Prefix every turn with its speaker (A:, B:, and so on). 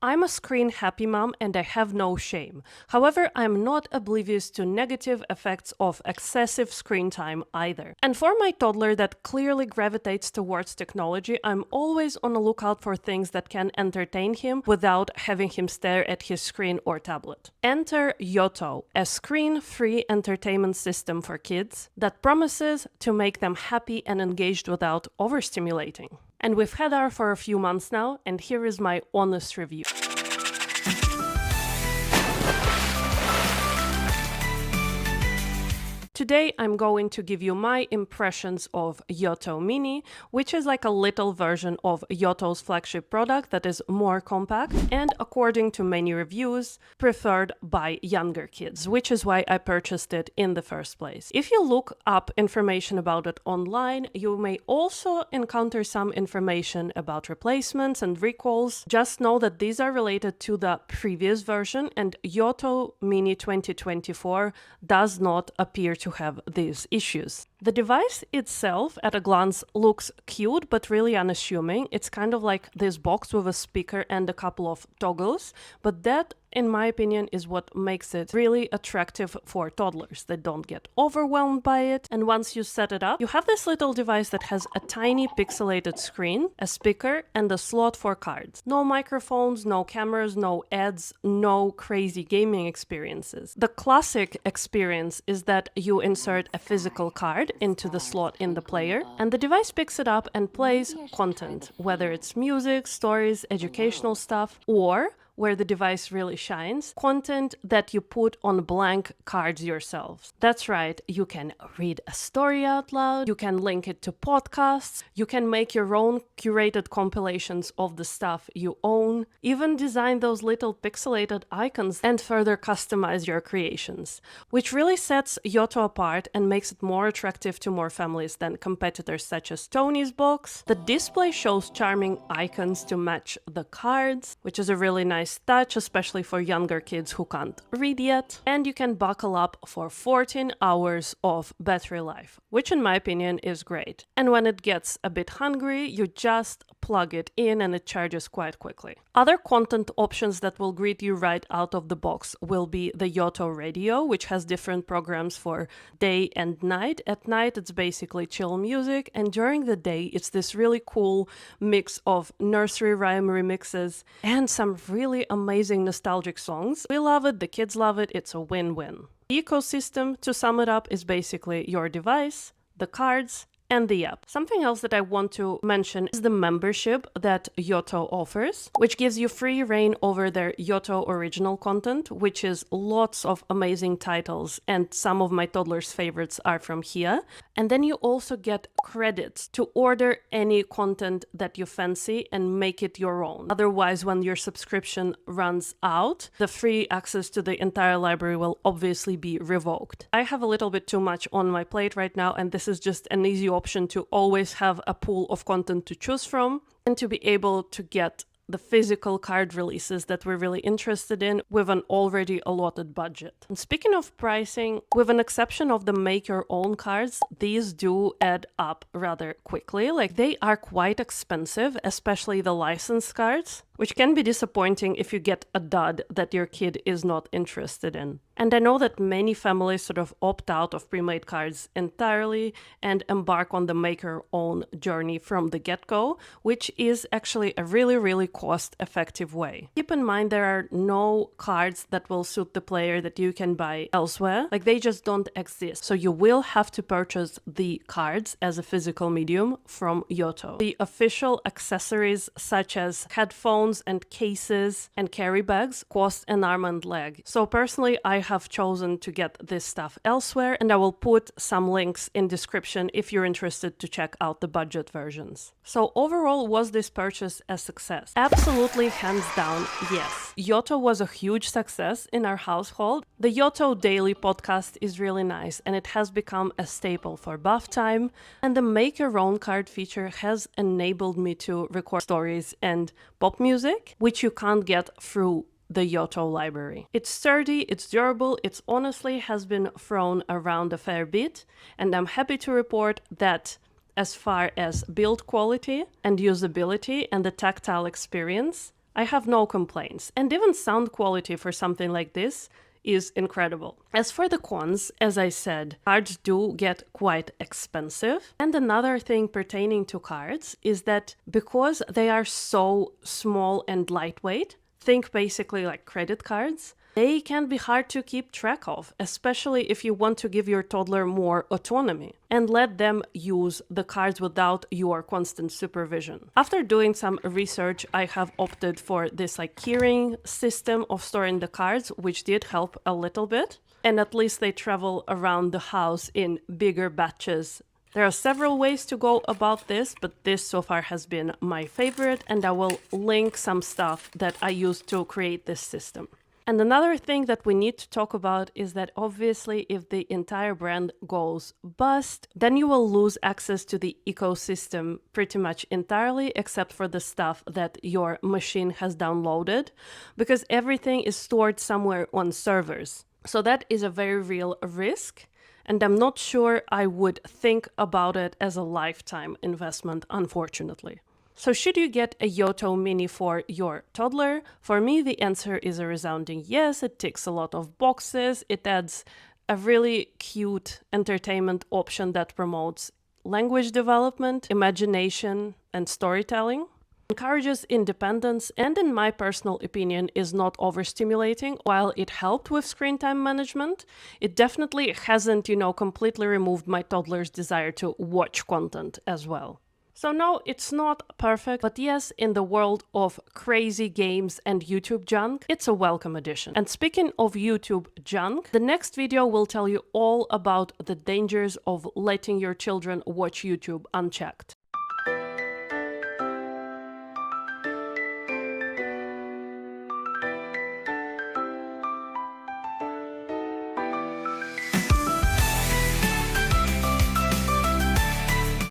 A: I'm a screen-happy mom and I have no shame. However, I'm not oblivious to negative effects of excessive screen time either. And for my toddler that clearly gravitates towards technology, I'm always on the lookout for things that can entertain him without having him stare at his screen or tablet. Enter Yoto, a screen-free entertainment system for kids that promises to make them happy and engaged without overstimulating. And we've had her for a few months now, and here is my honest review. Today I'm going to give you my impressions of Yoto Mini, which is like a little version of Yoto's flagship product that is more compact and, according to many reviews, preferred by younger kids, which is why I purchased it in the first place. If you look up information about it online, you may also encounter some information about replacements and recalls. Just know that these are related to the previous version, and Yoto Mini 2024 does not appear to have these issues. The device itself at a glance looks cute but really unassuming. It's kind of like this box with a speaker and a couple of toggles, but that, in my opinion, is what makes it really attractive for toddlers. They don't get overwhelmed by it, and once you set it up, you have this little device that has a tiny pixelated screen, a speaker, and a slot for cards. No microphones, no cameras, no ads, no crazy gaming experiences. The classic experience is that you insert a physical card into the slot in the player, and the device picks it up and plays content, whether it's music, stories, educational stuff, or where the device really shines, content that you put on blank cards yourselves. That's right, you can read a story out loud, you can link it to podcasts, you can make your own curated compilations of the stuff you own, even design those little pixelated icons and further customize your creations, which really sets Yoto apart and makes it more attractive to more families than competitors such as Tony's box. The display shows charming icons to match the cards, which is a really nice touch, especially for younger kids who can't read yet. And you can buckle up for 14 hours of battery life, which in my opinion is great. And when it gets a bit hungry, you just plug it in and it charges quite quickly. Other content options that will greet you right out of the box will be the Yoto Radio, which has different programs for day and night. At night, it's basically chill music, and during the day, it's this really cool mix of nursery rhyme remixes and some really amazing nostalgic songs. We love it, the kids love it, it's a win-win. The ecosystem, to sum it up, is basically your device, the cards, and the app. Something else that I want to mention is the membership that Yoto offers, which gives you free reign over their Yoto original content, which is lots of amazing titles, and some of my toddlers' favorites are from here. And then you also get credits to order any content that you fancy and make it your own. Otherwise, when your subscription runs out, the free access to the entire library will obviously be revoked. I have a little bit too much on my plate right now, and this is just an easy option to always have a pool of content to choose from and to be able to get the physical card releases that we're really interested in with an already allotted budget. And speaking of pricing, with an exception of the make your own cards, these do add up rather quickly. Like, they are quite expensive, especially the licensed cards, which can be disappointing if you get a dud that your kid is not interested in. And I know that many families sort of opt out of pre-made cards entirely and embark on the make-your-own journey from the get-go, which is actually a really, really cost-effective way. Keep in mind there are no cards that will suit the player that you can buy elsewhere. Like, they just don't exist. So you will have to purchase the cards as a physical medium from Yoto. The official accessories such as headphones and cases and carry bags cost an arm and leg. So personally, I have chosen to get this stuff elsewhere, and I will put some links in description if you're interested to check out the budget versions. So overall, was this purchase a success? Absolutely, hands down, yes. Yoto was a huge success in our household. The Yoto Daily podcast is really nice, and it has become a staple for bath time, and the make your own card feature has enabled me to record stories and pop music, which you can't get through the Yoto library. It's sturdy, it's durable, it's honestly has been thrown around a fair bit, and I'm happy to report that as far as build quality and usability and the tactile experience, I have no complaints, and even sound quality for something like this is incredible. As for the cons, as I said, cards do get quite expensive. And another thing pertaining to cards is that because they are so small and lightweight, think basically like credit cards, they can be hard to keep track of, especially if you want to give your toddler more autonomy and let them use the cards without your constant supervision. After doing some research, I have opted for this like keyring system of storing the cards, which did help a little bit. And at least they travel around the house in bigger batches. There are several ways to go about this, but this so far has been my favorite, and I will link some stuff that I used to create this system. And another thing that we need to talk about is that obviously if the entire brand goes bust, then you will lose access to the ecosystem pretty much entirely, except for the stuff that your machine has downloaded, because everything is stored somewhere on servers. So that is a very real risk, and I'm not sure I would think about it as a lifetime investment, unfortunately. So should you get a Yoto Mini for your toddler? For me, the answer is a resounding yes. It ticks a lot of boxes. It adds a really cute entertainment option that promotes language development, imagination, and storytelling, encourages independence, and in my personal opinion is not overstimulating. While it helped with screen time management, it definitely hasn't, completely removed my toddler's desire to watch content as well. So no, it's not perfect, but yes, in the world of crazy games and YouTube junk, it's a welcome addition. And speaking of YouTube junk, the next video will tell you all about the dangers of letting your children watch YouTube unchecked.